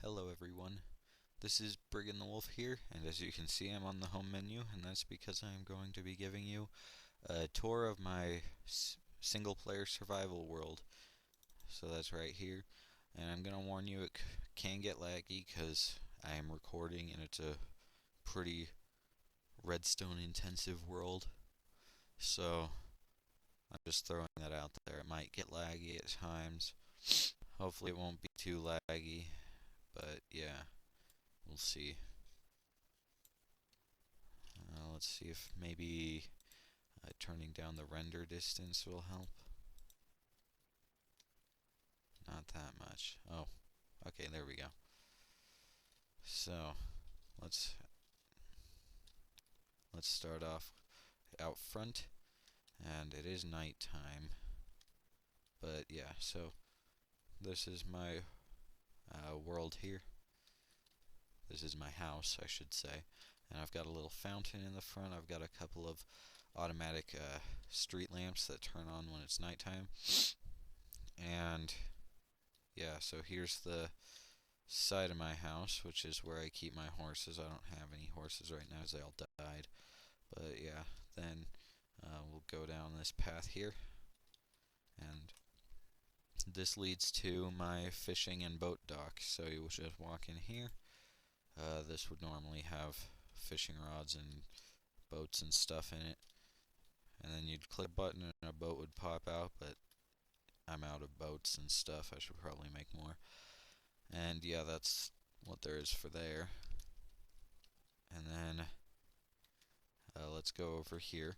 Hello everyone, this is Briggan the Wolf here, and as you can see I'm on the home menu, and that's because I'm going to be giving you a tour of my single player survival world. So that's right here, and I'm going to warn you it can get laggy because I am recording and it's a pretty redstone intensive world, so I'm just throwing that out there. It might get laggy at times. Hopefully it won't be too laggy, but yeah. We'll see. Let's see if maybe turning down the render distance will help. Not that much. Oh, okay, there we go. So, let's start off out front, and it is nighttime. But yeah, so this is my world here. This is my house, I should say. And I've got a little fountain in the front. I've got a couple of automatic street lamps that turn on when it's nighttime. And yeah, so here's the side of my house, which is where I keep my horses. I don't have any horses right now as they all died. But yeah, then we'll go down this path here, and this leads to my fishing and boat dock. So you will just walk in here. This would normally have fishing rods and boats and stuff in it. And then you'd click a button and a boat would pop out, but I'm out of boats and stuff. I should probably make more. And yeah, that's what there is for there. And then let's go over here.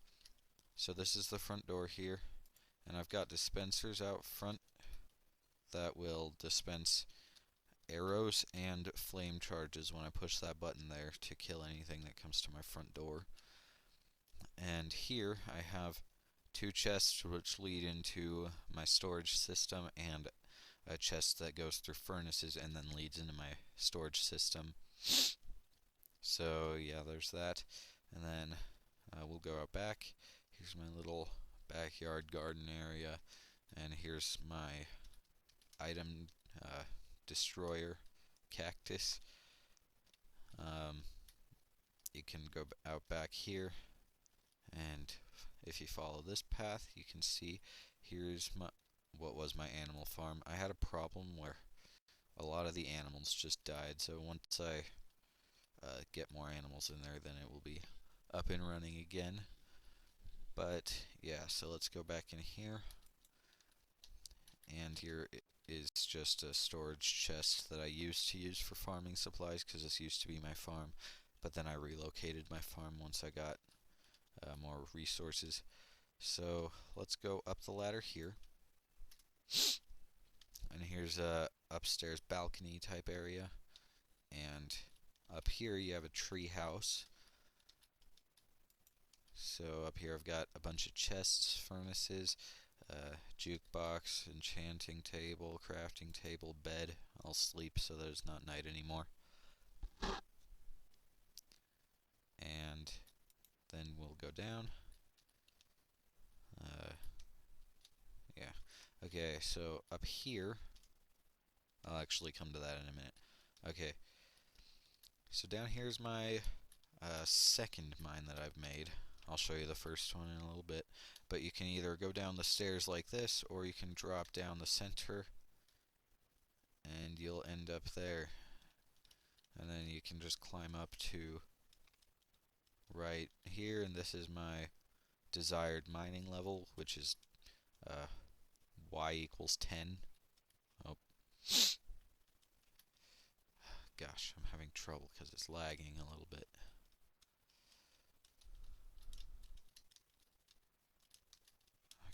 So this is the front door here, and I've got dispensers out front that will dispense arrows and flame charges when I push that button there to kill anything that comes to my front door. And here I have two chests which lead into my storage system, and a chest that goes through furnaces and then leads into my storage system. So yeah, there's that. And then we'll go out back. Here's my little backyard garden area, and here's my item destroyer cactus. You can go out back here, and if you follow this path, you can see here's what was my animal farm. I had a problem where a lot of the animals just died, so once I get more animals in there, then it will be up and running again. But yeah, so let's go back in here, and here is just a storage chest that I used to use for farming supplies because this used to be my farm, but then I relocated my farm once I got more resources. So let's go up the ladder here, and here's a upstairs balcony type area, and up here you have a tree house. So up here I've got a bunch of chests, furnaces, jukebox, enchanting table, crafting table, bed. I'll sleep so that it's not night anymore. And then we'll go down. Yeah. Okay, so up here, I'll actually come to that in a minute. Okay. So down here's my second mine that I've made. I'll show you the first one in a little bit. But you can either go down the stairs like this, or you can drop down the center, and you'll end up there. And then you can just climb up to right here, and this is my desired mining level, which is y equals 10. Oh, gosh, I'm having trouble because it's lagging a little bit.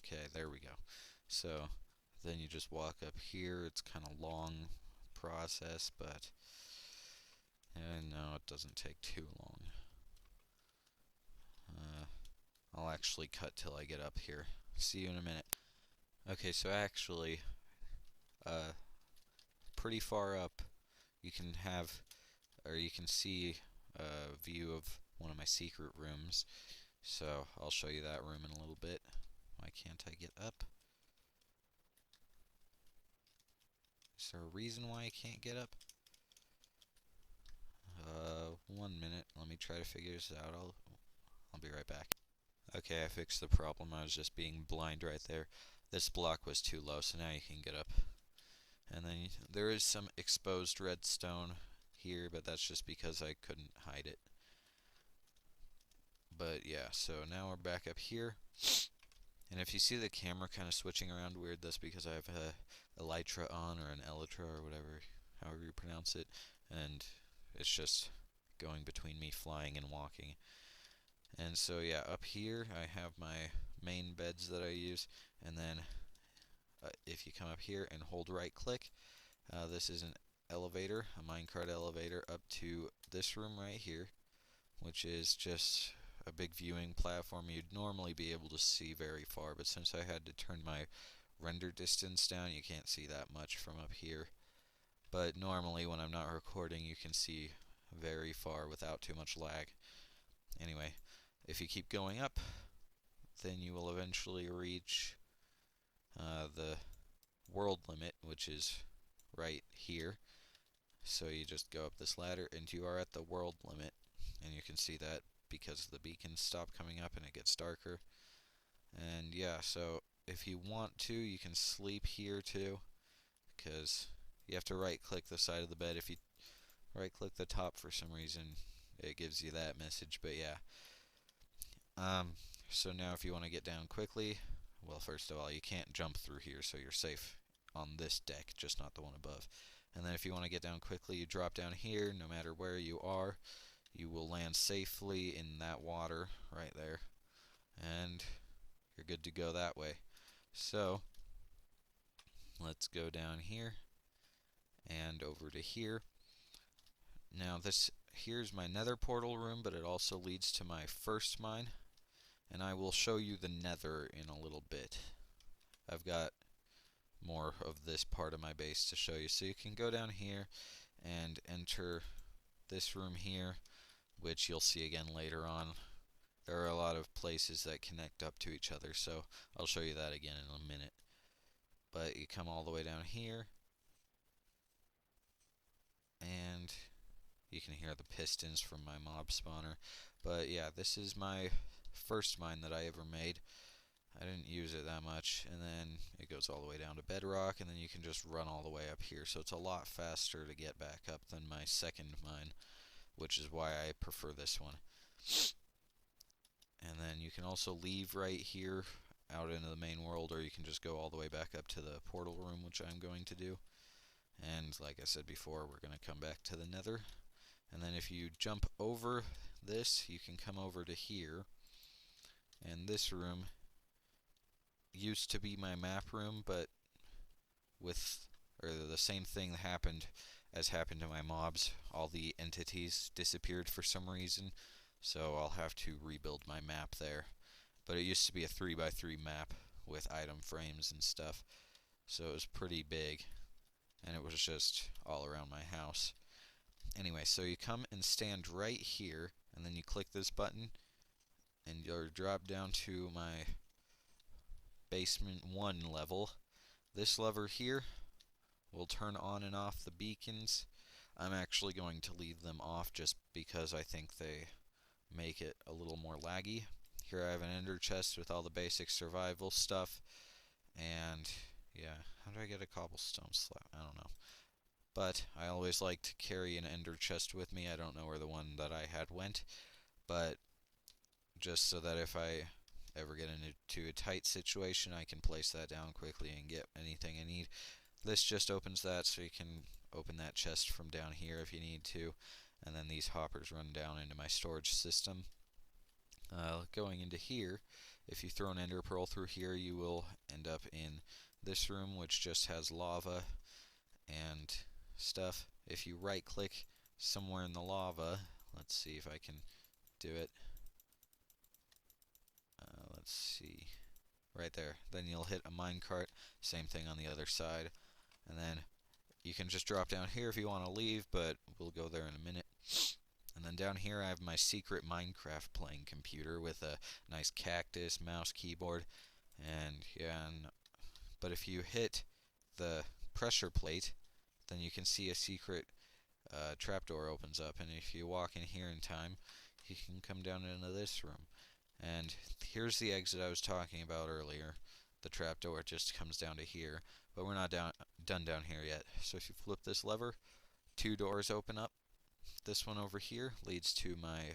Okay, there we go. So then you just walk up here. It's kind of long process, but no, it doesn't take too long. I'll actually cut till I get up here. See you in a minute. Okay, so actually, pretty far up, you can have, or you can see a view of one of my secret rooms. So I'll show you that room in a little bit. Why can't I get up? Is there a reason why I can't get up? 1 minute. Let me try to figure this out. I'll be right back. Okay, I fixed the problem. I was just being blind right there. This block was too low, so now you can get up. And then there is some exposed redstone here, but that's just because I couldn't hide it. But yeah, so now we're back up here. And if you see the camera kind of switching around weird, that's because I have a elytra on, or an elytra, or whatever, however you pronounce it. And it's just going between me flying and walking. And so yeah, up here I have my main beds that I use, and then if you come up here and hold right click, this is an elevator, a minecart elevator up to this room right here, which is just a big viewing platform. You'd normally be able to see very far, but since I had to turn my render distance down, you can't see that much from up here. But normally when I'm not recording, you can see very far without too much lag. Anyway, if you keep going up, then you will eventually reach the world limit, which is right here. So you just go up this ladder and you are at the world limit, and you can see that because the beacons stop coming up and it gets darker. And yeah, so if you want to, you can sleep here too, because you have to right click the side of the bed. If you right click the top for some reason, it gives you that message. But yeah, so now if you want to get down quickly, well, first of all, you can't jump through here, so you're safe on this deck, just not the one above. And then if you want to get down quickly, you drop down here. No matter where you are, you will land safely in that water right there, and you're good to go that way. So let's go down here and over to here. Now here's my nether portal room, but it also leads to my first mine, and I will show you the nether in a little bit. I've got more of this part of my base to show you. So you can go down here and enter this room here, which you'll see again later on. There are a lot of places that connect up to each other, so I'll show you that again in a minute. But you come all the way down here, and you can hear the pistons from my mob spawner. But yeah, this is my first mine that I ever made. I didn't use it that much, and then it goes all the way down to bedrock, and then you can just run all the way up here. So it's a lot faster to get back up than my second mine, which is why I prefer this one. And then you can also leave right here out into the main world, or you can just go all the way back up to the portal room, which I'm going to do. And like I said before, we're going to come back to the nether. And then if you jump over this, you can come over to here. And this room used to be my map room, but the same thing happened to my mobs. All the entities disappeared for some reason, so I'll have to rebuild my map there. But it used to be a 3x3 map with item frames and stuff, so it was pretty big, and it was just all around my house. Anyway, so you come and stand right here, and then you click this button, and you'll drop down to my basement 1 level. This lever here will turn on and off the beacons. I'm actually going to leave them off just because I think they make it a little more laggy. Here I have an ender chest with all the basic survival stuff, and yeah, how do I get a cobblestone slab? I don't know. But I always like to carry an ender chest with me. I don't know where the one that I had went, but just so that if I ever get into a tight situation, I can place that down quickly and get anything I need. This just opens that, so you can open that chest from down here if you need to, and then these hoppers run down into my storage system. Going into here, if you throw an ender pearl through here, you will end up in this room, which just has lava and stuff. If you right click somewhere in the lava, let's see if I can do it. Let's see, right there. Then you'll hit a minecart, same thing on the other side, and then you can just drop down here if you want to leave, but we'll go there in a minute. And then down here I have my secret Minecraft playing computer with a nice cactus, mouse, keyboard, and yeah, but if you hit the pressure plate, then you can see a secret trapdoor opens up, and if you walk in here in time, you can come down into this room. And here's the exit I was talking about earlier. The trapdoor just comes down to here, but we're not done down here yet. So if you flip this lever, 2 doors open up. This one over here leads to my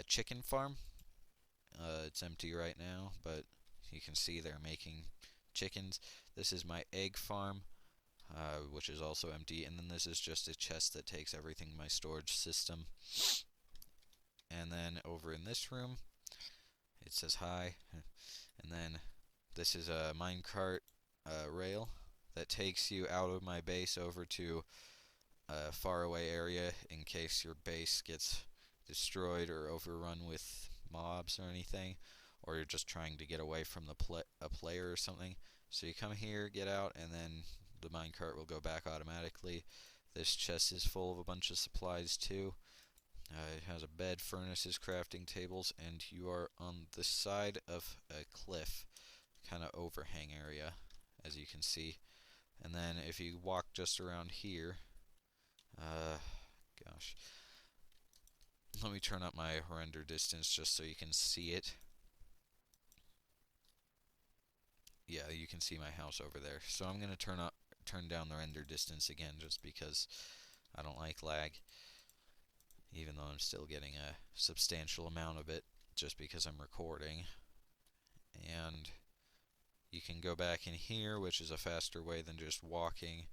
chicken farm. It's empty right now, but you can see they're making chickens. This is my egg farm, which is also empty, and then this is just a chest that takes everything in my storage system. And then over in this room, it says hi, and then this is a minecart rail that takes you out of my base over to a faraway area in case your base gets destroyed or overrun with mobs or anything, or you're just trying to get away from a player or something. So you come here, get out, and then the minecart will go back automatically. This chest is full of a bunch of supplies too. It has a bed, furnaces, crafting tables, and you are on the side of a cliff, kind of overhang area, as you can see. And then if you walk just around here, gosh, let me turn up my render distance just so you can see it. Yeah, you can see my house over there. So I'm gonna turn down the render distance again, just because I don't like lag, even though I'm still getting a substantial amount of it, just because I'm recording. And you can go back in here, which is a faster way than just walking.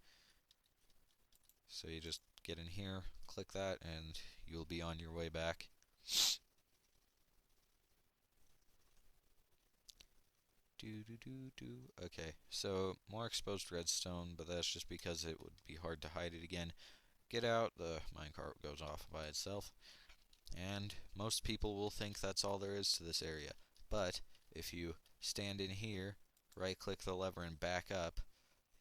So you just get in here, click that, and you'll be on your way back. Okay, so more exposed redstone, but that's just because it would be hard to hide it again. Get out, the minecart goes off by itself, and most people will think that's all there is to this area. But if you stand in here, right click the lever and back up,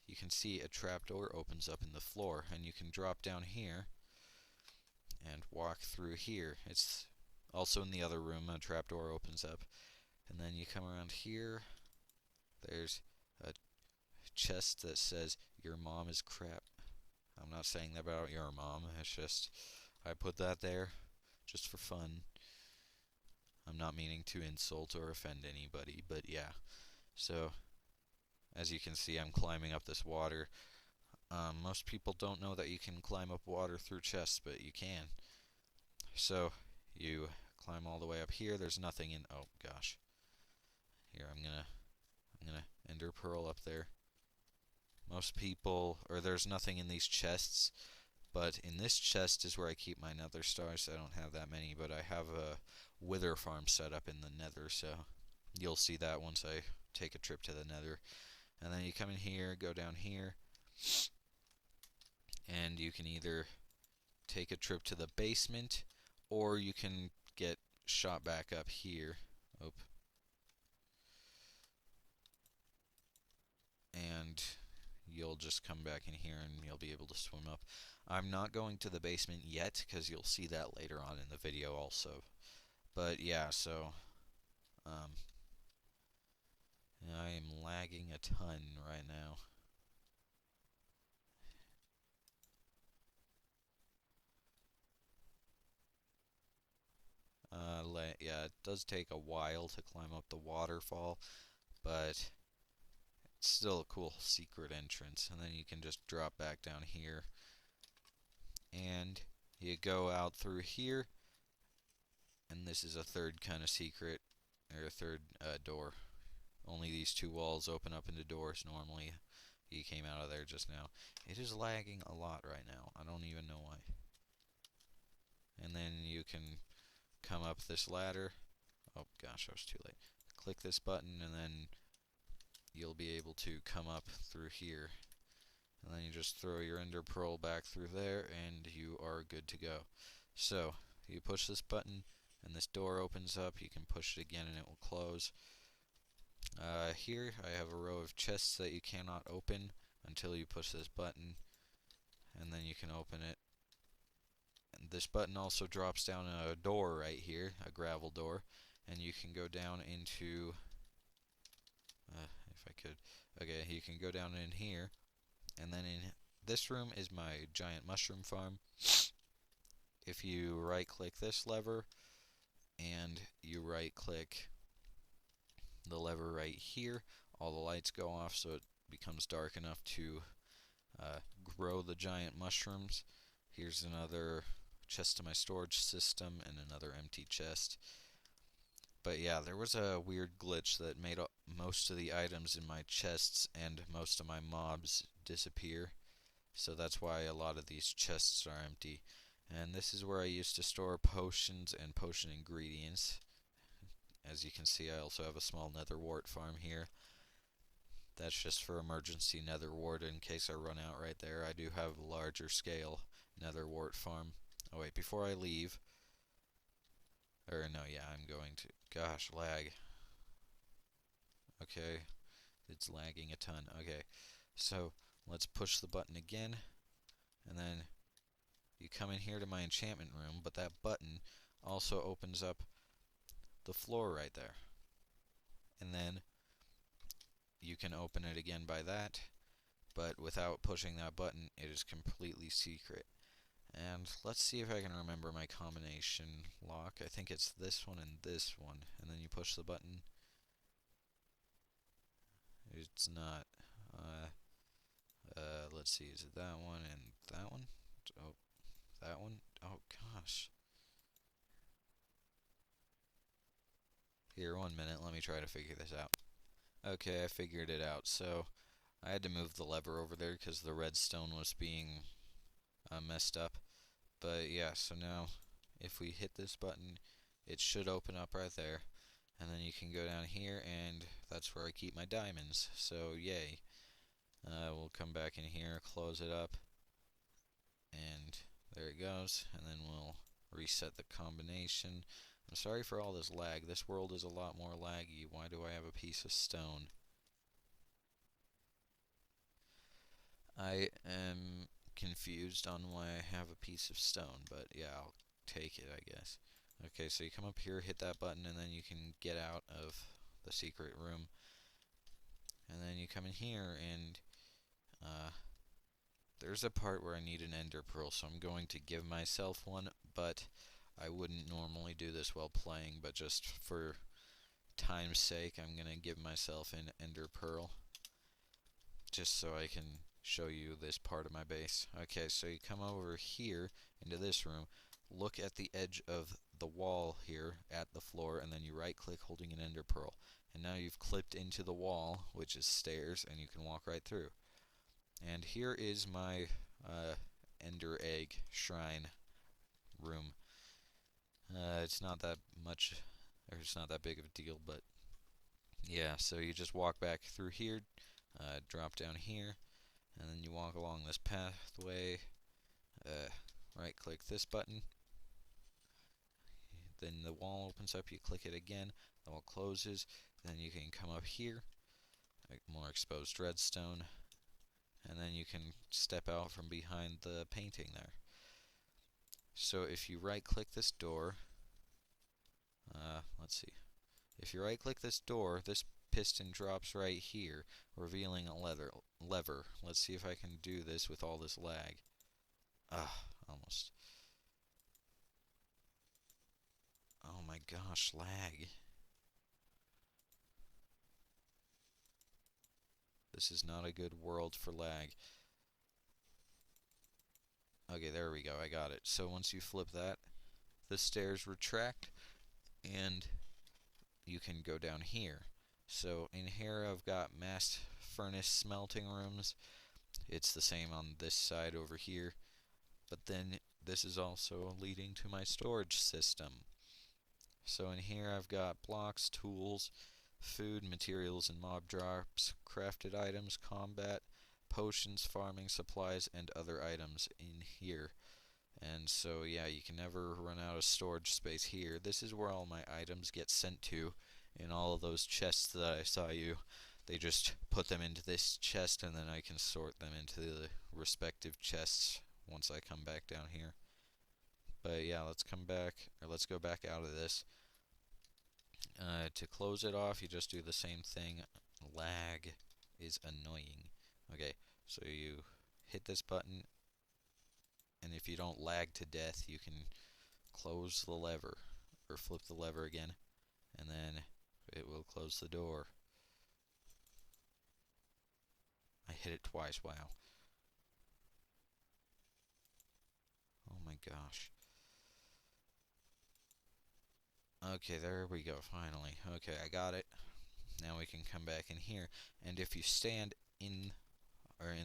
you can see a trapdoor opens up in the floor, and you can drop down here and walk through here. It's also in the other room, a trapdoor opens up, and then you come around here. There's a chest that says your mom is crap. I'm not saying that about your mom, it's just I put that there just for fun. I'm not meaning to insult or offend anybody, but yeah. So as you can see, I'm climbing up this water. Most people don't know that you can climb up water through chests, but you can. So you climb all the way up here. There's nothing in. Oh gosh. Here, I'm gonna ender pearl up there. Most people, or there's nothing in these chests, but in this chest is where I keep my nether stars. I don't have that many, but I have a wither farm set up in the nether, so you'll see that once I take a trip to the nether. And then you come in here, go down here, and you can either take a trip to the basement, or you can get shot back up here. Oop. And you'll just come back in here and you'll be able to swim up. I'm not going to the basement yet, because you'll see that later on in the video also. But yeah, so I am lagging a ton right now. Yeah, it does take a while to climb up the waterfall, but it's still a cool secret entrance. And then you can just drop back down here, and you go out through here, and this is a third kind of secret, or a third door. Only these 2 walls open up into doors normally. You came out of there just now. It is lagging a lot right now. I don't even know why. And then you can come up this ladder. Oh gosh, I was too late. Click this button, and then you'll be able to come up through here. And then you just throw your ender pearl back through there, and you are good to go. So you push this button, and this door opens up. You can push it again, and it will close. Here I have a row of chests that you cannot open until you push this button, and then you can open it. And this button also drops down a door right here, a gravel door, and you can go down into, if I could, okay, you can go down in here, and then in this room is my giant mushroom farm. If you right click this lever and you right click the lever right here, all the lights go off so it becomes dark enough to grow the giant mushrooms. Here's another chest to my storage system and another empty chest. But yeah, there was a weird glitch that made most of the items in my chests and most of my mobs disappear. So that's why a lot of these chests are empty. And this is where I used to store potions and potion ingredients. As you can see, I also have a small nether wart farm here. That's just for emergency nether wart in case I run out right there. I do have a larger scale nether wart farm. Oh wait, before I leave, or no, yeah, I'm going to, gosh, lag. Okay, it's lagging a ton. Okay, so let's push the button again, and then you come in here to my enchantment room, but that button also opens up the floor right there. And then you can open it again by that, but without pushing that button, it is completely secret. And let's see if I can remember my combination lock. I think it's this one and this one, and then you push the button. It's not. Let's see, is it that one and that one? Oh, that one? Oh, gosh. Here, 1 minute, let me try to figure this out. Okay, I figured it out. So, I had to move the lever over there because the redstone was being messed up. But yeah, so now, if we hit this button, it should open up right there. And then you can go down here, and that's where I keep my diamonds. So, yay. We'll come back in here, close it up, and there it goes. And then we'll reset the combination. I'm sorry for all this lag. This world is a lot more laggy. Why do I have a piece of stone? I am confused on why I have a piece of stone, but yeah, I'll take it, I guess. Okay, so you come up here, hit that button, and then you can get out of the secret room. And then you come in here, and there's a part where I need an ender pearl, so I'm going to give myself one, but I wouldn't normally do this while playing, but just for time's sake, I'm going to give myself an ender pearl, just so I can show you this part of my base. Okay, so you come over here into this room, look at the edge of the wall here at the floor, and then you right click holding an ender pearl. And now you've clipped into the wall, which is stairs, and you can walk right through. And here is my ender egg shrine room. It's not that much, or it's not that big of a deal, but yeah, so you just walk back through here, drop down here, and then you walk along this pathway, right click this button, then the wall opens up, you click it again, the wall closes, then you can come up here, more exposed redstone, and then you can step out from behind the painting there. So if you right click this door, let's see, if you right click this door, this piston drops right here, revealing a lever. Let's see if I can do this with all this lag. Almost. Oh my gosh, lag. This is not a good world for lag. Okay, there we go, I got it. So once you flip that, the stairs retract, and you can go down here. So in here I've got mass furnace smelting rooms. It's the same on this side over here. But then this is also leading to my storage system. So in here I've got blocks, tools, food, materials and mob drops, crafted items, combat, potions, farming supplies, and other items in here. And so yeah, you can never run out of storage space here. This is where all my items get sent to, in all of those chests that I saw you. They just put them into this chest, and then I can sort them into the respective chests once I come back down here. But yeah, let's go back out of this. To close it off, you just do the same thing. Lag is annoying. Okay, so you hit this button, and if you don't lag to death, you can close the lever, or flip the lever again, and then it will close the door. I hit it twice, wow. Oh my gosh. Okay, there we go, finally. Okay, I got it. Now we can come back in here, and if you stand in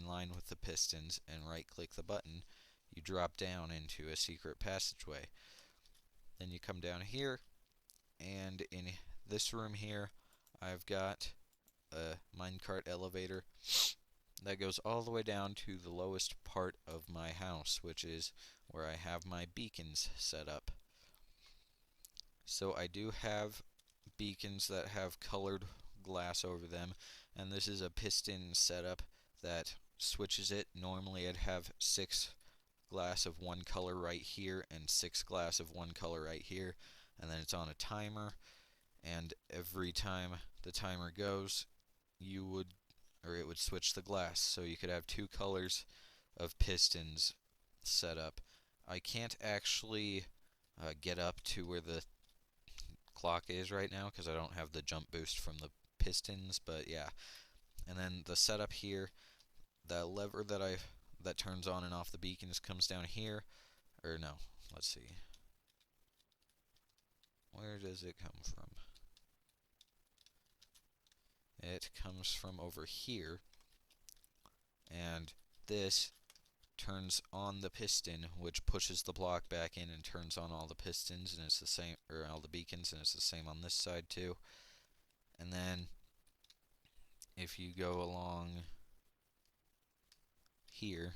line with the pistons and right click the button, you drop down into a secret passageway. Then you come down here, and in this room here, I've got a minecart elevator that goes all the way down to the lowest part of my house, which is where I have my beacons set up. So I do have beacons that have colored glass over them, and this is a piston setup that switches it. Normally I'd have 6 glass of one color right here and 6 glass of one color right here, and then it's on a timer, and every time the timer goes, it would switch the glass, so you could have 2 colors of pistons set up. I can't actually get up to where the clock is right now because I don't have the jump boost from the pistons, but yeah. And then the setup here, the lever that turns on and off the beacons comes down here, or no, let's see. Where does it come from? It comes from over here, and this turns on the piston, which pushes the block back in and turns on all the pistons, and it's the same, or all the beacons, and it's the same on this side too. And then if you go along here,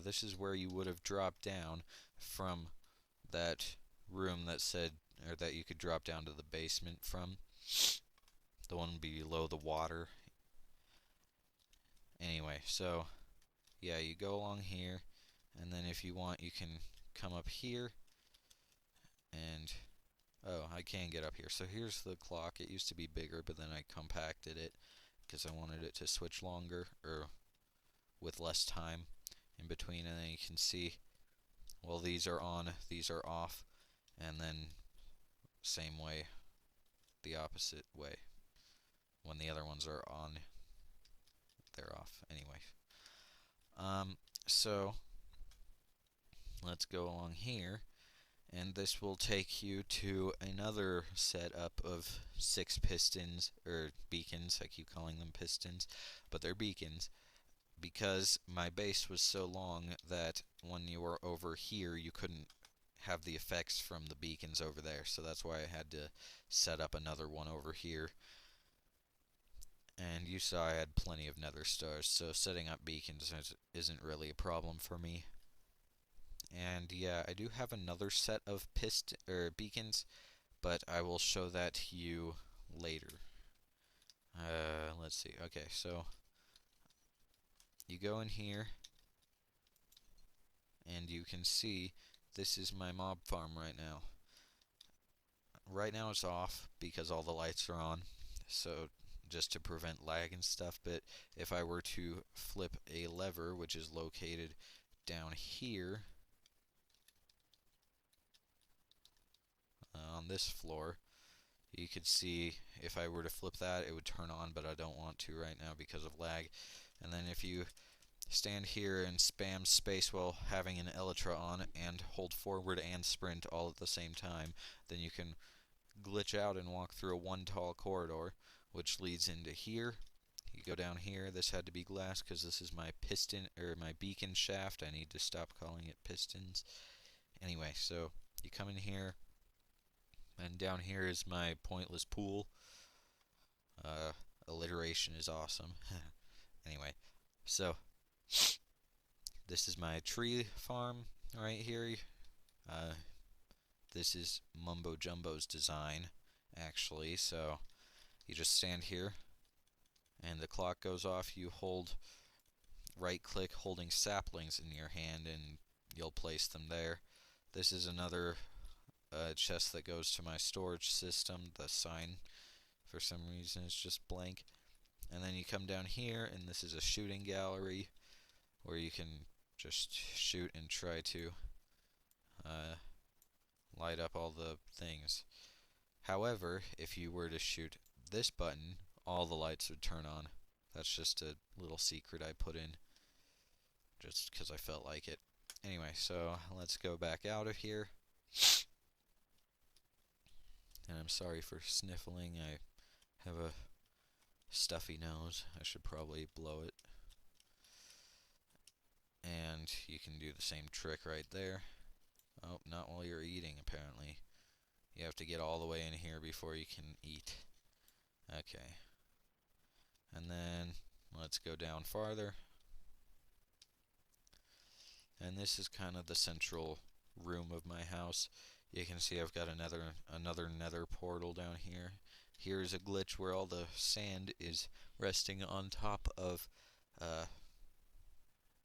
this is where you would have dropped down from that room that said, or that you could drop down to the basement from, the one below the water. Anyway, so yeah, you go along here, and then if you want, you can come up here, and oh, I can get up here. So here's the clock. It used to be bigger, but then I compacted it because I wanted it to switch longer, or with less time in between. And then you can see, well, these are on, these are off, and then same way, the opposite way. When the other ones are on, they're off. Anyway, so let's go along here, and this will take you to another setup of 6 pistons, or beacons. I keep calling them pistons, but they're beacons, because my base was so long that when you were over here, you couldn't have the effects from the beacons over there, so that's why I had to set up another one over here. And you saw I had plenty of nether stars, so setting up beacons isn't really a problem for me. And yeah, I do have another set of beacons, but I will show that to you later. Let's see. Okay, so you go in here, and you can see this is my mob farm right now. Right now it's off because all the lights are on, so just to prevent lag and stuff. But if I were to flip a lever, which is located down here on this floor, you could see if I were to flip that, it would turn on, but I don't want to right now because of lag. And then if you stand here and spam space while having an elytra on and hold forward and sprint all at the same time, then you can glitch out and walk through a one tall corridor, which leads into here. You go down here. This had to be glass because this is my piston, or my beacon shaft. I need to stop calling it pistons. Anyway, so you come in here, and down here is my pointless pool. Alliteration is awesome. Anyway, so this is my tree farm right here. This is Mumbo Jumbo's design, actually. So you just stand here, and the clock goes off. You hold right click holding saplings in your hand, and you'll place them there. This is another chest that goes to my storage system. The sign, for some reason, is just blank. And then you come down here, and this is a shooting gallery where you can just shoot and try to light up all the things. However, if you were to shoot this button, all the lights would turn on. That's just a little secret I put in just because I felt like it. Anyway, so let's go back out of here. And I'm sorry for sniffling. I have a stuffy nose. I should probably blow it. And you can do the same trick right there. Oh, not while you're eating, apparently. You have to get all the way in here before you can eat. Okay. And then let's go down farther. And this is kind of the central room of my house. You can see I've got another nether portal down here. Here's a glitch where all the sand is resting on top of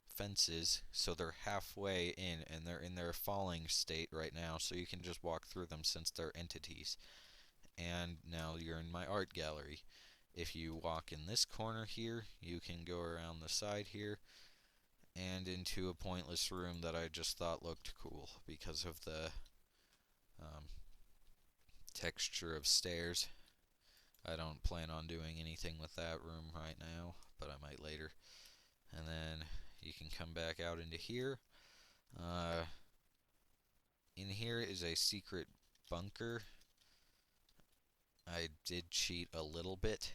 fences, so they're halfway in, and they're in their falling state right now, so you can just walk through them since they're entities. And now you're in my art gallery. If you walk in this corner here, you can go around the side here and into a pointless room that I just thought looked cool because of the texture of stairs. I don't plan on doing anything with that room right now, but I might later. And then you can come back out into here. In here is a secret bunker. I did cheat a little bit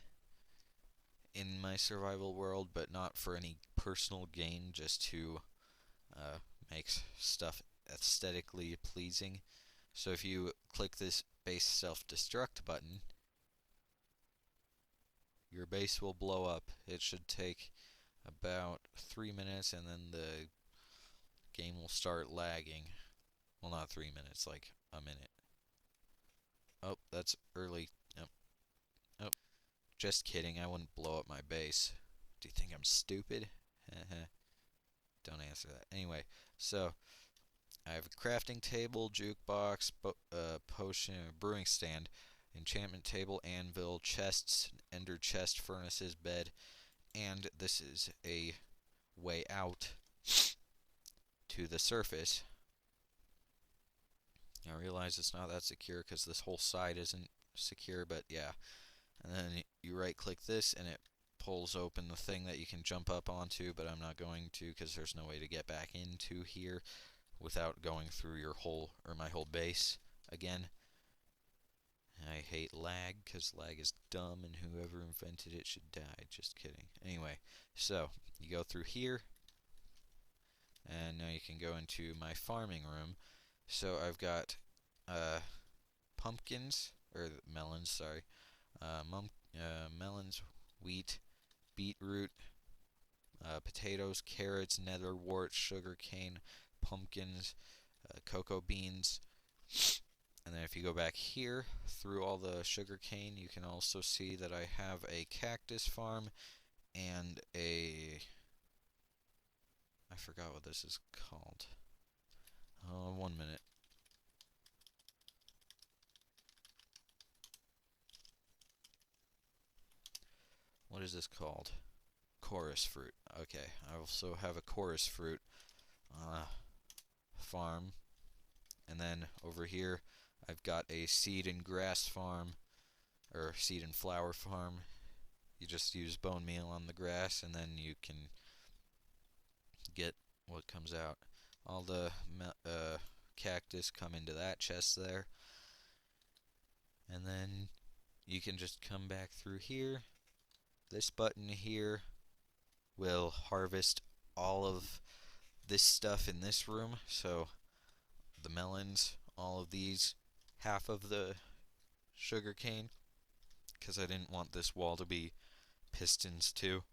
in my survival world, but not for any personal gain, just to make stuff aesthetically pleasing. So if you click this base self-destruct button, your base will blow up. It should take about 3 minutes, and then the game will start lagging. Well, not 3 minutes, like a minute. Oh, that's early. Yep. Oh, just kidding. I wouldn't blow up my base. Do you think I'm stupid? Don't answer that. Anyway, so I have a crafting table, jukebox, potion, brewing stand, enchantment table, anvil, chests, ender chest, furnaces, bed, and this is a way out to the surface. I realize it's not that secure because this whole side isn't secure, but yeah. And then you right click this and it pulls open the thing that you can jump up onto, but I'm not going to because there's no way to get back into here without going through your whole, or my whole base again. I hate lag because lag is dumb and whoever invented it should die. Just kidding. Anyway, so you go through here and now you can go into my farming room. So I've got pumpkins, or melons, sorry. Melons, wheat, beetroot, potatoes, carrots, netherwort, sugarcane, pumpkins, cocoa beans. And then if you go back here through all the sugarcane, you can also see that I have a cactus farm and I forgot what this is called. 1 minute. What is this called? Chorus fruit. Okay, I also have a chorus fruit farm. And then over here, I've got a seed and grass farm, or seed and flower farm. You just use bone meal on the grass, and then you can get what comes out. All the cactus come into that chest there. And then you can just come back through here. This button here will harvest all of this stuff in this room. So the melons, all of these, half of the sugar cane, because I didn't want this wall to be pistons too.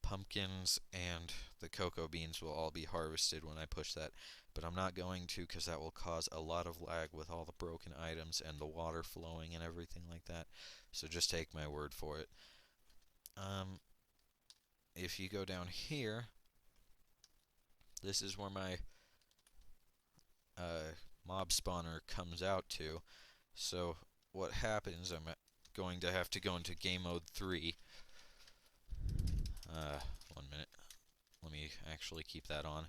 Pumpkins and the cocoa beans will all be harvested when I push that, but I'm not going to because that will cause a lot of lag with all the broken items and the water flowing and everything like that. So just take my word for it. If you go down here, this is where my mob spawner comes out to. So what happens, I'm going to have to go into game mode 3. 1 minute. Let me actually keep that on.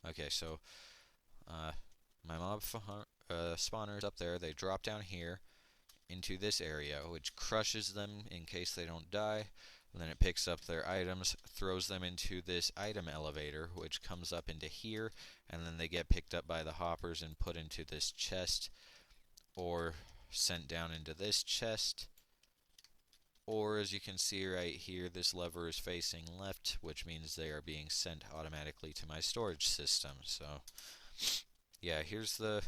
Okay, so my mob spawners up there, they drop down here into this area, which crushes them in case they don't die. And then it picks up their items, throws them into this item elevator, which comes up into here, and then they get picked up by the hoppers and put into this chest, or sent down into this chest. Or, as you can see right here, this lever is facing left, which means they are being sent automatically to my storage system. So, yeah, here's the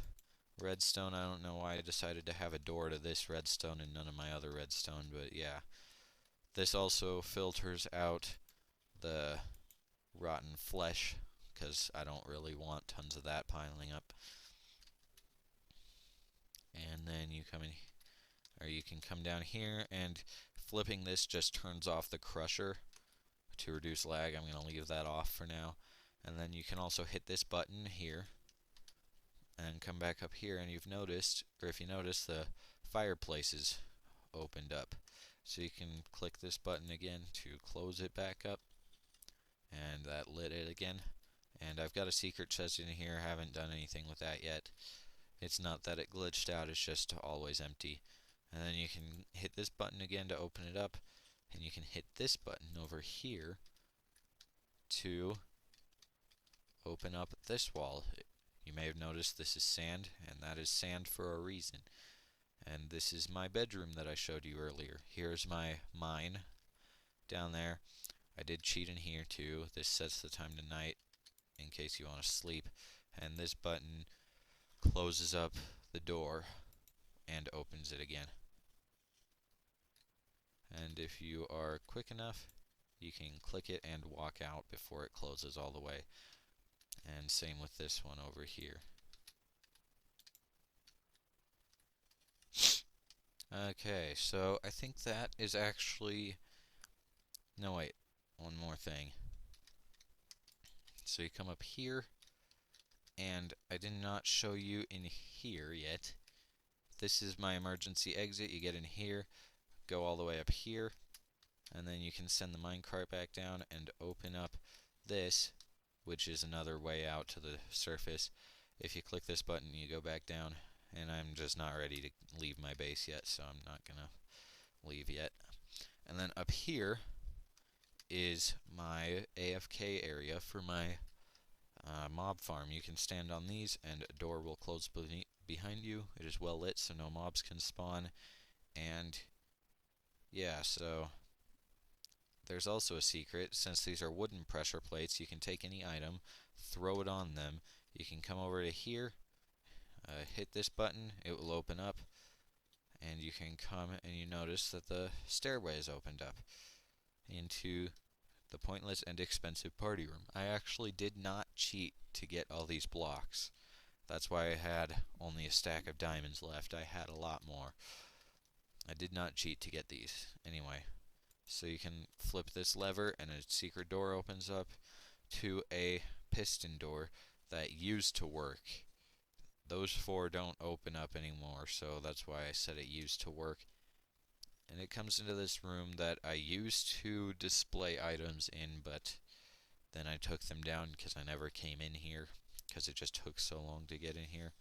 redstone. I don't know why I decided to have a door to this redstone and none of my other redstone, but yeah. This also filters out the rotten flesh, because I don't really want tons of that piling up. And then you come in, or you can come down here, and flipping this just turns off the crusher to reduce lag. I'm going to leave that off for now. And then you can also hit this button here and come back up here, and you've noticed, or if you notice, the fireplace is opened up. So you can click this button again to close it back up, and that lit it again. And I've got a secret chest in here, haven't done anything with that yet. It's not that it glitched out, it's just always empty. And then you can hit this button again to open it up, and you can hit this button over here to open up this wall. You may have noticed this is sand, and that is sand for a reason. And this is my bedroom that I showed you earlier. Here's my mine down there. I did cheat in here too. This sets the time to night in case you want to sleep. And this button closes up the door and opens it again. And if you are quick enough, you can click it and walk out before it closes all the way. And same with this one over here. Okay, so I think that is actually... No, wait. One more thing. So you come up here, and I did not show you in here yet. This is my emergency exit. You get in here, go all the way up here, and then you can send the minecart back down and open up this, which is another way out to the surface. If you click this button, you go back down, and I'm just not ready to leave my base yet, so I'm not gonna leave yet. And then up here is my AFK area for my mob farm. You can stand on these, and a door will close behind you. It is well lit, so no mobs can spawn. And yeah, so there's also a secret. Since these are wooden pressure plates, you can take any item, throw it on them. You can come over to here, hit this button, it will open up, and you can come and you notice that the stairway is opened up into the pointless and expensive party room. I actually did not cheat to get all these blocks. That's why I had only a stack of diamonds left. I had a lot more. I did not cheat to get these. Anyway, so you can flip this lever and a secret door opens up to a piston door that used to work. Those 4 don't open up anymore, so that's why I said it used to work. And it comes into this room that I used to display items in, but then I took them down because I never came in here, because it just took so long to get in here.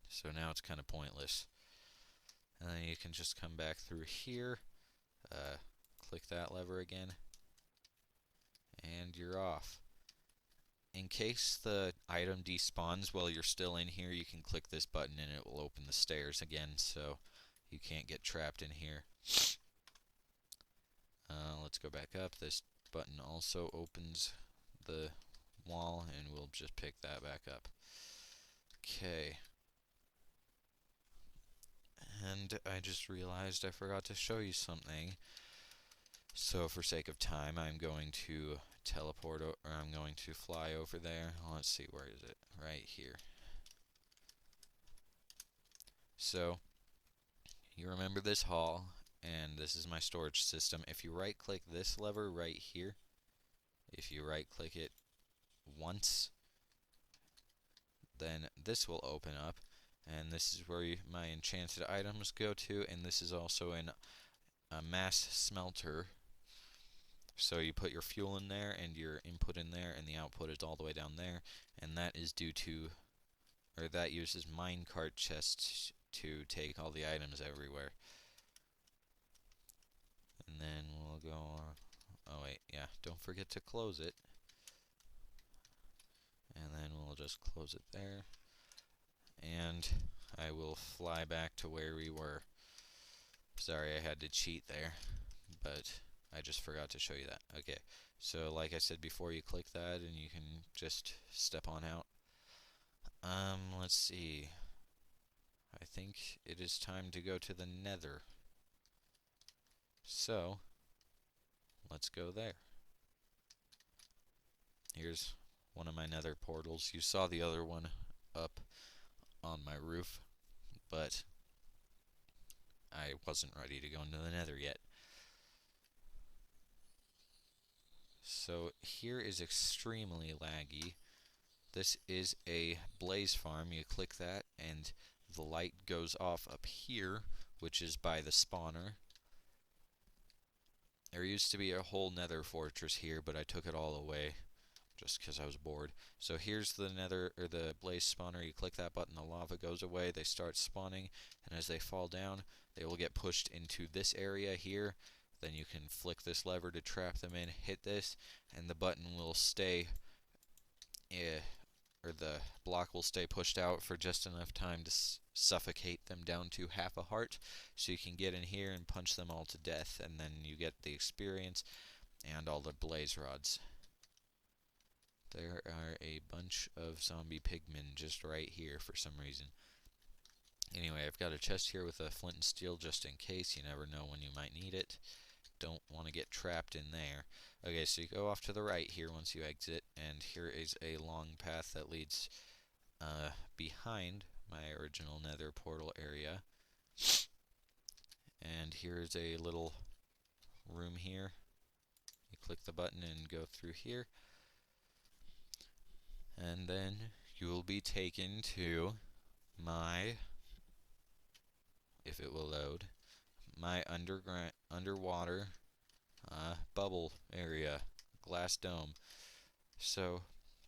So now it's kind of pointless. And then you can just come back through here, click that lever again, and you're off. In case the item despawns while you're still in here, you can click this button and it will open the stairs again, so you can't get trapped in here. Let's go back up. This button also opens the wall, and we'll just pick that back up. Okay. And I just realized I forgot to show you something. So for sake of time, I'm going to teleport, or I'm going to fly over there. Let's see, where is it? Right here. So, you remember this hall, and this is my storage system. If you right-click this lever right here, if you right-click it once, then this will open up, and this is where my enchanted items go to, and this is also a mass smelter. So you put your fuel in there and your input in there, and the output is all the way down there, and that is due to, or that uses minecart chests to take all the items everywhere. And then we'll go on. Oh wait, yeah, don't forget to close it. And then we'll just close it there. And I will fly back to where we were. Sorry, I had to cheat there, but I just forgot to show you that. Okay, so like I said before, you click that and you can just step on out. Let's see. I think it is time to go to the Nether. So, let's go there. Here's one of my Nether portals. You saw the other one up on my roof, but I wasn't ready to go into the Nether yet. So here is extremely laggy. This is a blaze farm. You click that and the light goes off up here, which is by the spawner. There used to be a whole Nether fortress here, but I took it all away just because I was bored. So here's the Nether, or the blaze spawner. You click that button, the lava goes away, they start spawning, and as they fall down, they will get pushed into this area here. Then you can flick this lever to trap them in, hit this, and the button will stay, or the block will stay pushed out for just enough time to suffocate them down to half a heart, so you can get in here and punch them all to death, and then you get the experience and all the blaze rods. There are a bunch of zombie pigmen just right here for some reason. Anyway, I've got a chest here with a flint and steel just in case. You never know when you might need it. Don't want to get trapped in there. Okay, so you go off to the right here once you exit, and here is a long path that leads behind my original Nether portal area. And here's a little room here. You click the button and go through here. And then you will be taken to my, if it will load, my underwater bubble area, glass dome. So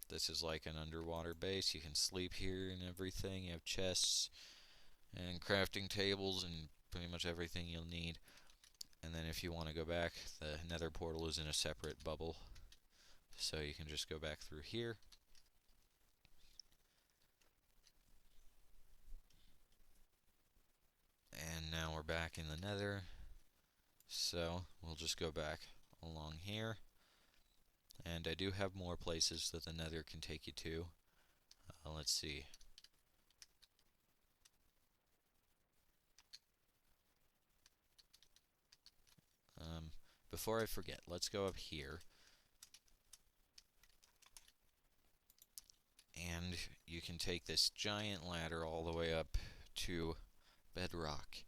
this is like an underwater base. You can sleep here and everything. You have chests and crafting tables and pretty much everything you'll need. And then if you want to go back, the Nether portal is in a separate bubble, so you can just go back through here. And now we're back in the Nether, so we'll just go back along here. And I do have more places that the Nether can take you to. Let's see. Before I forget, let's go up here. And you can take this giant ladder all the way up to bedrock.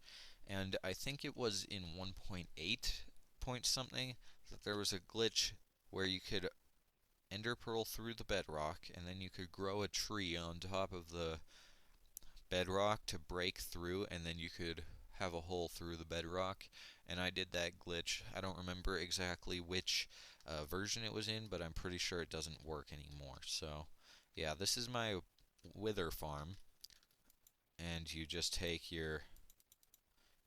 And I think it was in 1.8 point something that there was a glitch where you could ender pearl through the bedrock, and then you could grow a tree on top of the bedrock to break through, and then you could have a hole through the bedrock. And I did that glitch. I don't remember exactly which version it was in, but I'm pretty sure it doesn't work anymore. So yeah, this is my wither farm, and you just take your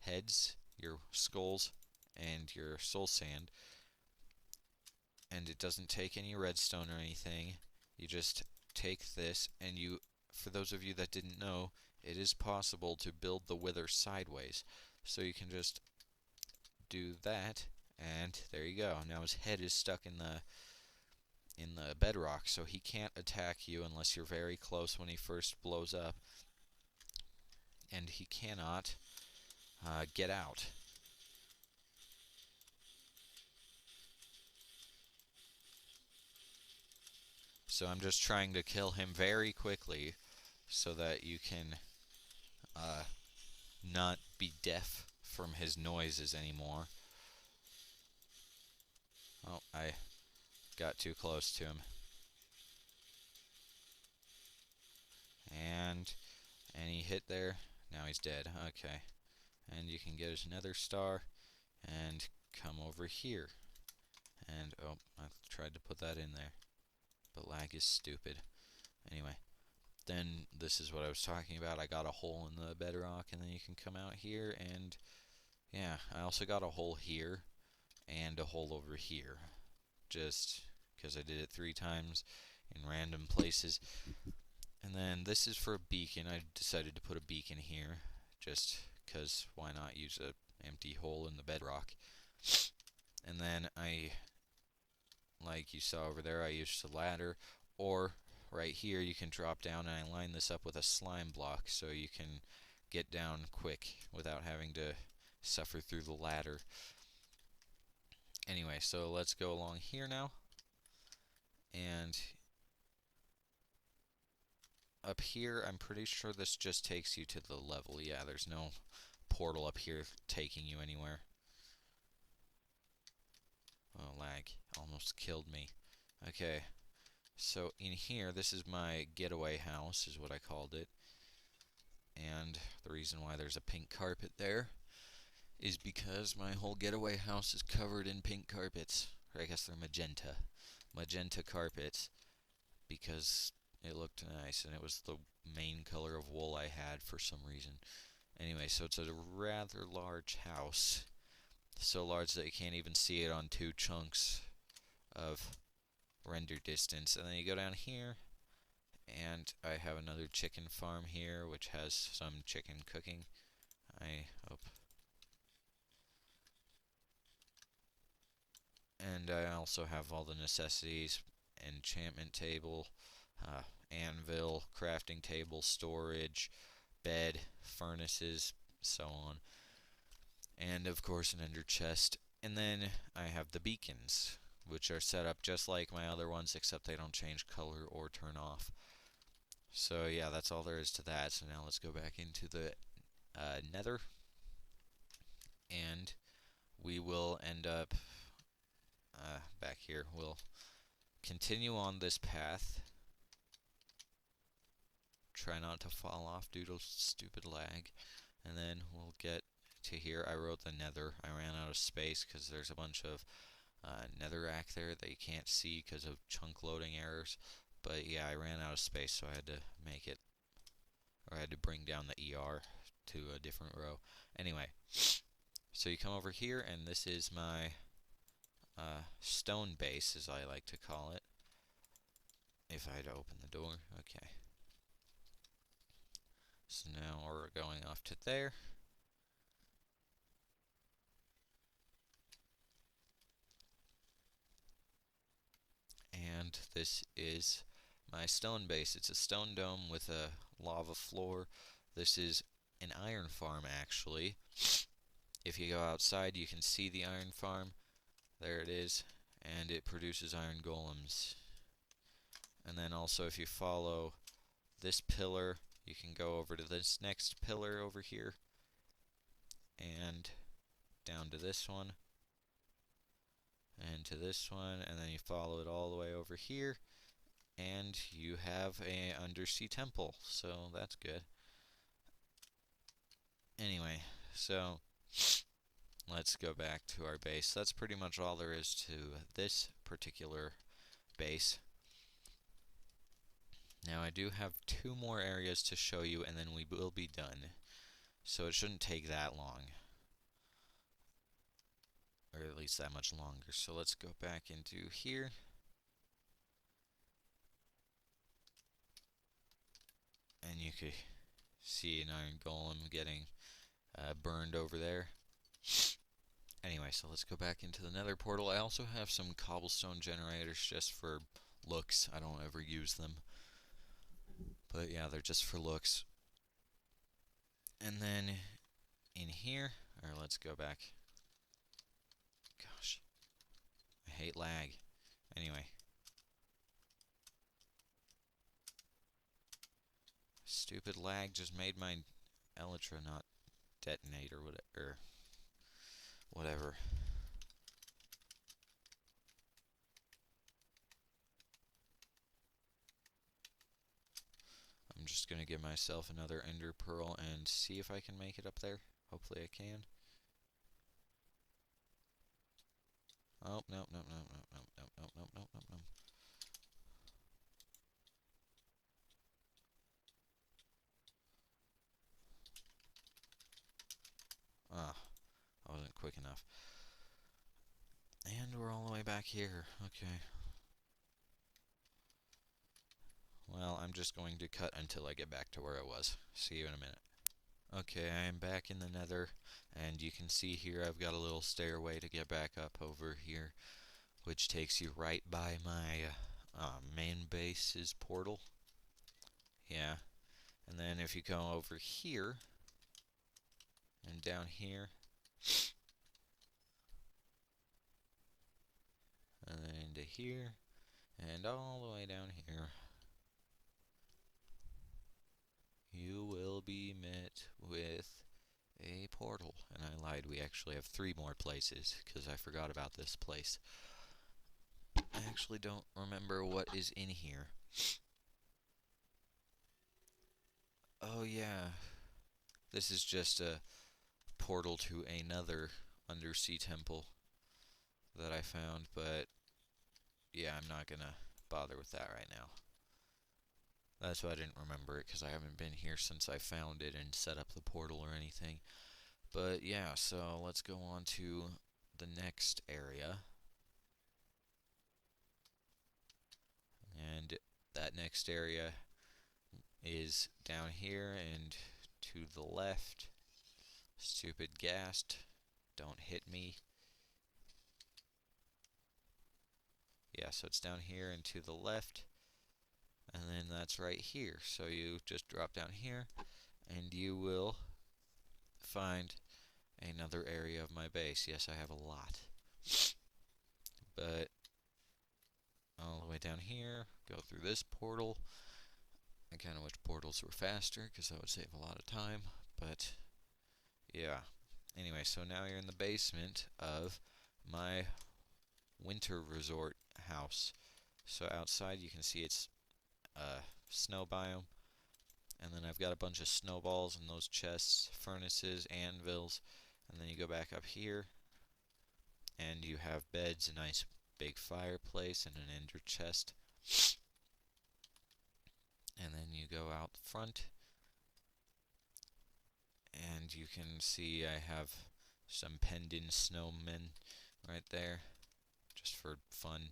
heads, your skulls, and your soul sand, and it doesn't take any redstone or anything. You just take this, and you, for those of you that didn't know, it is possible to build the wither sideways. So you can just do that, and there you go. Now his head is stuck in the bedrock, so he can't attack you unless you're very close when he first blows up, and he cannot get out. So I'm just trying to kill him very quickly so that you can not be deaf from his noises anymore. Oh, I got too close to him. And And he hit there. Now he's dead. Okay. And you can get his nether star and come over here. And, oh, I tried to put that in there. But lag is stupid. Anyway. Then this is what I was talking about. I got a hole in the bedrock, and then you can come out here, and yeah, I also got a hole here and a hole over here, just because I did it 3 times in random places. And then this is for a beacon. I decided to put a beacon here, just because why not use an empty hole in the bedrock. And then like you saw over there, I used a ladder, or right here you can drop down, and I line this up with a slime block so you can get down quick without having to suffer through the ladder. Anyway, so let's go along here now. And up here, I'm pretty sure this just takes you to the level. Yeah, there's no portal up here taking you anywhere. Oh, lag. Almost killed me. Okay. So in here, this is my getaway house, is what I called it. And the reason why there's a pink carpet there is because my whole getaway house is covered in pink carpets. Or I guess they're magenta. Magenta carpets. Because it looked nice, and it was the main color of wool I had for some reason. Anyway, so it's a rather large house. So large that you can't even see it on 2 chunks of render distance. And then you go down here, and I have another chicken farm here, which has some chicken cooking. And I also have all the necessities: enchantment table, anvil, crafting table, storage, bed, furnaces, so on. And of course an ender chest. And then I have the beacons, which are set up just like my other ones, except they don't change color or turn off. So yeah, that's all there is to that. So now let's go back into the nether, and we will end up back here. We'll continue on this path. Try not to fall off due to stupid lag. And then we'll get to here. I wrote the nether. I ran out of space because there's a bunch of netherrack there that you can't see because of chunk loading errors. But yeah, I ran out of space, so I had to make it, or I had to bring down the ER to a different row. Anyway, so you come over here, and this is my stone base, as I like to call it. If I had to open the door, okay. So now we're going off to there. And this is my stone base. It's a stone dome with a lava floor. This is an iron farm, actually. If you go outside, you can see the iron farm. There it is. And it produces iron golems. And then also, if you follow this pillar, you can go over to this next pillar over here, and down to this one, and to this one, and then you follow it all the way over here, and you have a undersea temple, so that's good. Anyway, so let's go back to our base. That's pretty much all there is to this particular base. Now I do have 2 more areas to show you, and then we will be done. So it shouldn't take that long, or at least that much longer. So let's go back into here. And you could see an iron golem getting burned over there. Anyway, so let's go back into the nether portal. I also have some cobblestone generators just for looks. I don't ever use them. But yeah, they're just for looks. And then in here, or let's go back. Gosh, I hate lag. Anyway. Stupid lag just made my elytra not detonate or whatever. I'm just just gonna give myself another ender pearl and see if I can make it up there. Hopefully I can. Oh, no, no, no, no, no, no, no, no, no, no, no. Ah, I wasn't quick enough. And we're all the way back here. Okay. Well, I'm just going to cut until I get back to where I was. See you in a minute. Okay, I am back in the nether, and you can see here I've got a little stairway to get back up over here, which takes you right by my main base's portal. Yeah, and then if you go over here, and down here, and then into here, and all the way down here, you will be met with a portal. And I lied, we actually have 3 more places, because I forgot about this place. I actually don't remember what is in here. Oh yeah, this is just a portal to another undersea temple that I found, but yeah, I'm not gonna bother with that right now. That's why I didn't remember it, because I haven't been here since I found it and set up the portal or anything. But yeah, so let's go on to the next area. And that next area is down here and to the left. Stupid ghast, don't hit me. Yeah, so it's down here and to the left, and then that's right here. So you just drop down here, and you will find another area of my base. Yes, I have a lot. But all the way down here, go through this portal. I kind of wish portals were faster, because that would save a lot of time. But yeah. Anyway, so now you're in the basement of my winter resort house. So outside you can see it's snow biome, and then I've got a bunch of snowballs in those chests, furnaces, anvils, and then you go back up here and you have beds, a nice big fireplace, and an ender chest. And then you go out front and you can see I have some penned in snowmen right there, just for fun.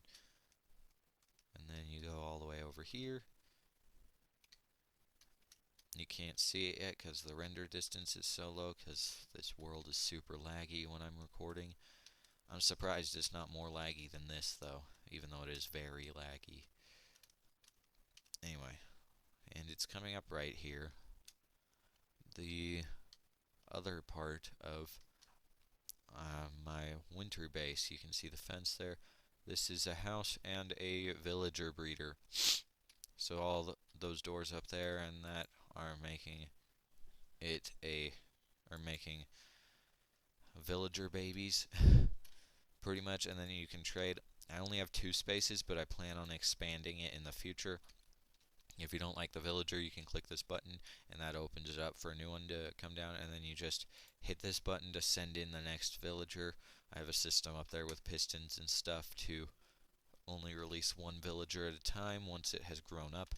And then you go all the way over here. You can't see it yet because the render distance is so low, because this world is super laggy when I'm recording. I'm surprised it's not more laggy than this though, even though it is very laggy. Anyway, and it's coming up right here. The other part of my winter base, you can see the fence there. This is a house and a villager breeder. So all those doors up there and that are making it making villager babies, pretty much, and then you can trade. I only have 2 spaces, but I plan on expanding it in the future. If you don't like the villager, you can click this button, and that opens it up for a new one to come down, and then you just hit this button to send in the next villager. I have a system up there with pistons and stuff to only release 1 villager at a time once it has grown up.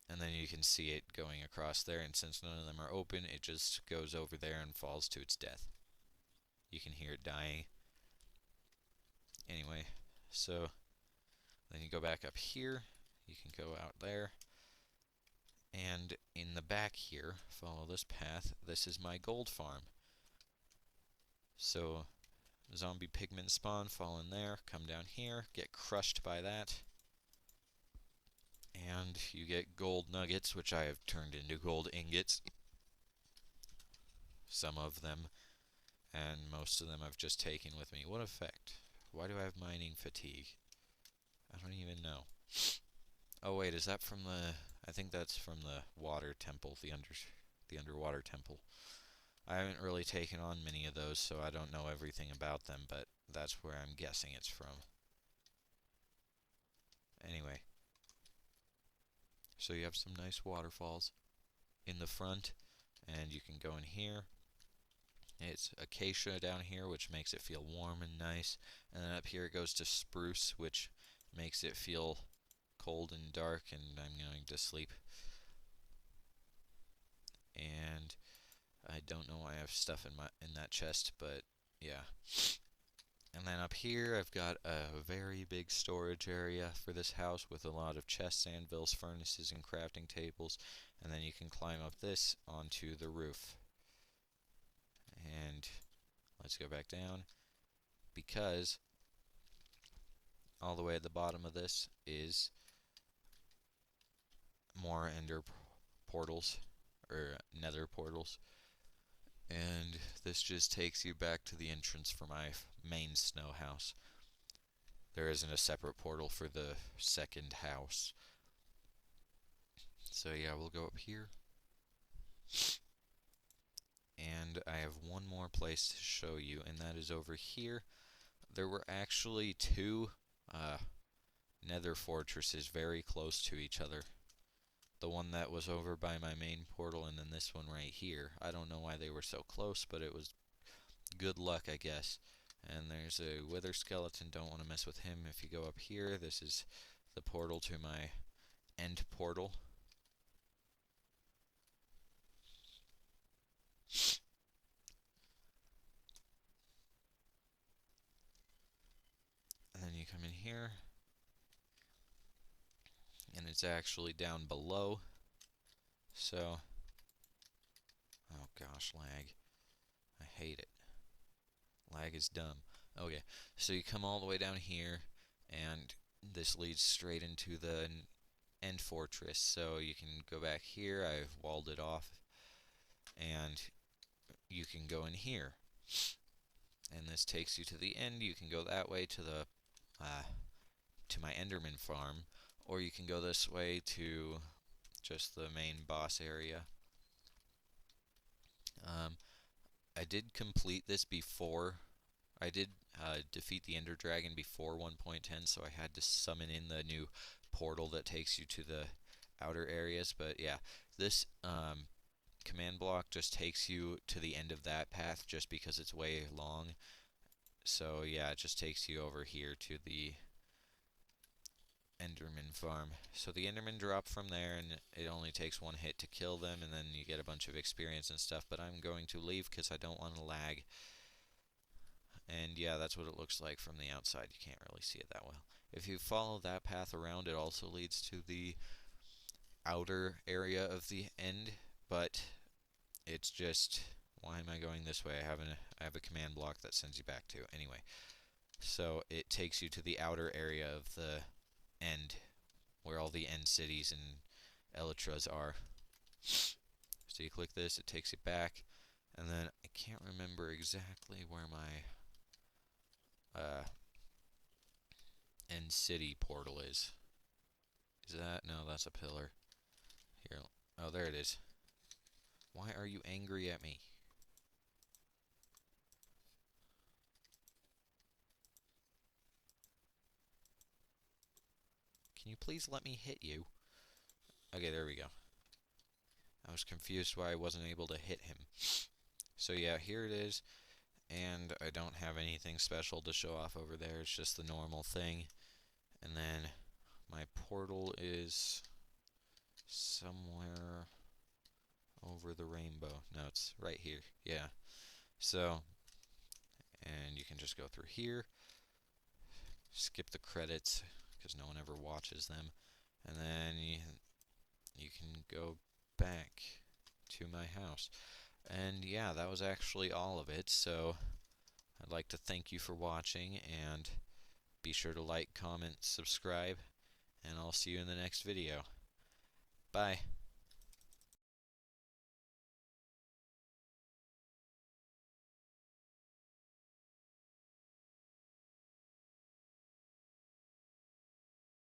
And then you can see it going across there, and since none of them are open, it just goes over there and falls to its death. You can hear it dying. Anyway, so then you go back up here, you can go out there, and in the back here, follow this path, this is my gold farm. So zombie pigmen spawn, fall in there, come down here, get crushed by that, and you get gold nuggets, which I have turned into gold ingots. Some of them, and most of them I've just taken with me. What effect? Why do I have mining fatigue? I don't even know. Oh wait, is that from the... I think that's from the water temple, the underwater temple. I haven't really taken on many of those, so I don't know everything about them, but that's where I'm guessing it's from. Anyway. So you have some nice waterfalls in the front, and you can go in here. It's acacia down here, which makes it feel warm and nice, and then up here it goes to spruce, which makes it feel cold and dark, and I'm going to sleep. And I don't know why I have stuff in that chest, but yeah. And then up here I've got a very big storage area for this house with a lot of chests, anvils, furnaces, and crafting tables. And then you can climb up this onto the roof. And let's go back down, because all the way at the bottom of this is more ender portals, or nether portals. And this just takes you back to the entrance for my main snow house. There isn't a separate portal for the second house. So yeah, we'll go up here. And I have one more place to show you, and that is over here. There were actually two nether fortresses very close to each other. The one that was over by my main portal, and then this one right here. I don't know why they were so close, but it was good luck, I guess. And there's a wither skeleton, don't want to mess with him. If you go up here, this is the portal to my end portal. And then you come in here, and it's actually down below. So, oh gosh, lag. I hate it. Lag is dumb. Okay, so you come all the way down here, and this leads straight into the end fortress. So you can go back here. I've walled it off, and you can go in here. And this takes you to the end. You can go that way to the to my Enderman farm, or you can go this way to just the main boss area. I did complete this before. I did defeat the Ender Dragon before 1.10, so I had to summon in the new portal that takes you to the outer areas. But yeah, this command block just takes you to the end of that path just because it's way long. So yeah, it just takes you over here to the Enderman farm. So the Endermen drop from there, and it only takes one hit to kill them, and then you get a bunch of experience and stuff. But I'm going to leave because I don't want to lag. And yeah, that's what it looks like from the outside. You can't really see it that well. If you follow that path around, it also leads to the outer area of the end, but it's just, why am I going this way? I have a command block that sends you back to. Anyway, so it takes you to the outer area of the end, where all the end cities and elytras are. So you click this, it takes you back, and then I can't remember exactly where my end city portal is. Is that? No, that's a pillar. Here. Oh, there it is. Why are you angry at me? Can you please let me hit you? Okay, there we go. I was confused why I wasn't able to hit him. So yeah, here it is. And I don't have anything special to show off over there. It's just the normal thing. And then my portal is somewhere over the rainbow. No, it's right here. Yeah. So, and you can just go through here. Skip the credits because no one ever watches them. And then you can go back to my house. And yeah, that was actually all of it. So I'd like to thank you for watching, and be sure to like, comment, subscribe, and I'll see you in the next video. Bye.